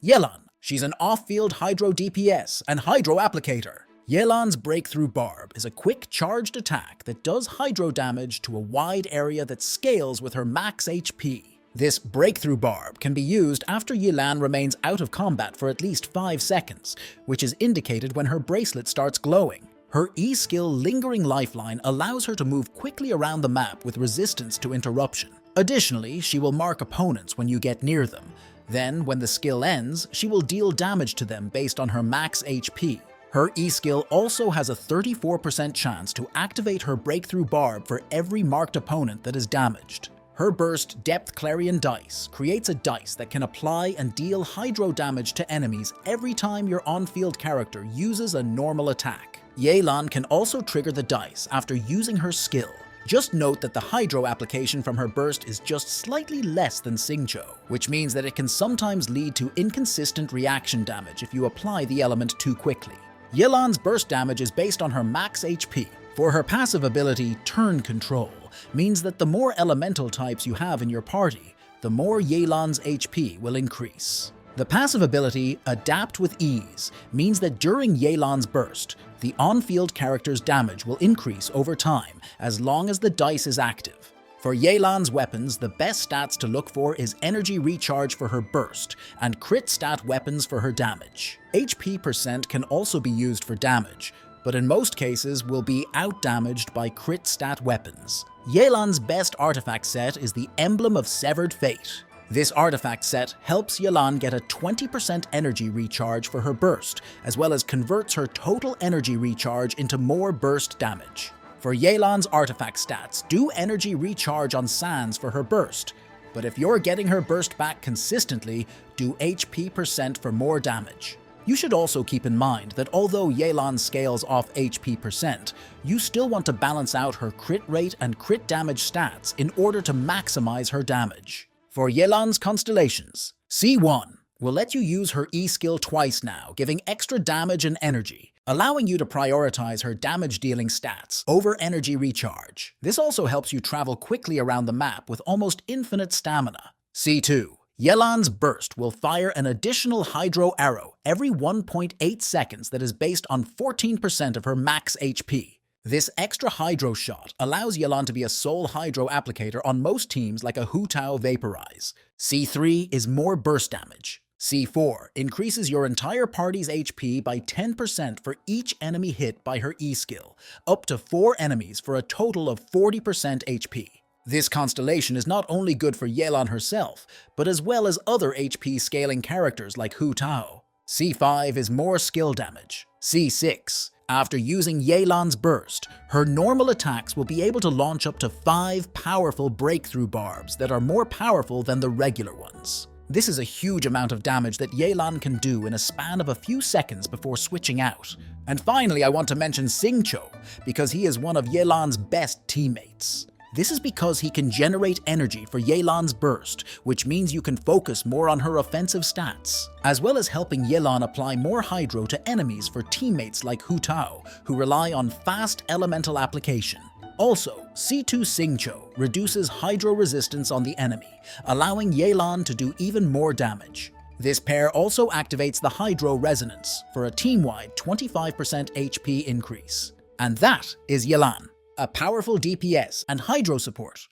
Yelan. She's an off-field hydro DPS and hydro applicator. Yelan's Breakthrough Barb is a quick charged attack that does hydro damage to a wide area that scales with her max HP. This Breakthrough Barb can be used after Yelan remains out of combat for at least 5 seconds, which is indicated when her bracelet starts glowing. Her E-skill Lingering Lifeline allows her to move quickly around the map with resistance to interruption. Additionally, she will mark opponents when you get near them. Then, when the skill ends, she will deal damage to them based on her max HP. Her E-skill also has a 34% chance to activate her Breakthrough Barb for every marked opponent that is damaged. Her burst Depth Clarion dice creates a dice that can apply and deal hydro damage to enemies every time your on-field character uses a normal attack. Yelan can also trigger the dice after using her skill. Just note that the hydro application from her burst is just slightly less than Xingqiu, which means that it can sometimes lead to inconsistent reaction damage if you apply the element too quickly. Yelan's burst damage is based on her max HP. For her passive ability, Turn Control, means that the more elemental types you have in your party, the more Yelan's HP will increase. The passive ability, Adapt with Ease, means that during Yelan's burst, the on-field character's damage will increase over time as long as the dice is active. For Yelan's weapons, the best stats to look for is Energy Recharge for her burst and Crit Stat weapons for her damage. HP percent can also be used for damage, but in most cases will be out-damaged by Crit Stat weapons. Yelan's best artifact set is the Emblem of Severed Fate. This artifact set helps Yelan get a 20% energy recharge for her burst, as well as converts her total energy recharge into more burst damage. For Yelan's artifact stats, do energy recharge on Sans for her burst, but if you're getting her burst back consistently, do HP percent for more damage. You should also keep in mind that although Yelan scales off HP percent, you still want to balance out her crit rate and crit damage stats in order to maximize her damage. For Yelan's Constellations, C1 will let you use her E-skill twice now, giving extra damage and energy, allowing you to prioritize her damage-dealing stats over energy recharge. This also helps you travel quickly around the map with almost infinite stamina. C2. Yelan's Burst will fire an additional Hydro Arrow every 1.8 seconds that is based on 14% of her max HP. This extra Hydro shot allows Yelan to be a sole Hydro applicator on most teams like a Hu Tao Vaporize. C3 is more burst damage. C4 increases your entire party's HP by 10% for each enemy hit by her E-skill, up to 4 enemies for a total of 40% HP. This constellation is not only good for Yelan herself, but as well as other HP scaling characters like Hu Tao. C5 is more skill damage. C6. After using Yelan's burst, her normal attacks will be able to launch up to 5 powerful breakthrough barbs that are more powerful than the regular ones. This is a huge amount of damage that Yelan can do in a span of a few seconds before switching out. And finally, I want to mention Xingqiu, because he is one of Yelan's best teammates. This is because he can generate energy for Yelan's burst, which means you can focus more on her offensive stats, as well as helping Yelan apply more Hydro to enemies for teammates like Hu Tao, who rely on fast elemental application. Also, C2 Xingqiu reduces Hydro resistance on the enemy, allowing Yelan to do even more damage. This pair also activates the Hydro Resonance for a team-wide 25% HP increase. And that is Yelan, a powerful DPS and Hydro support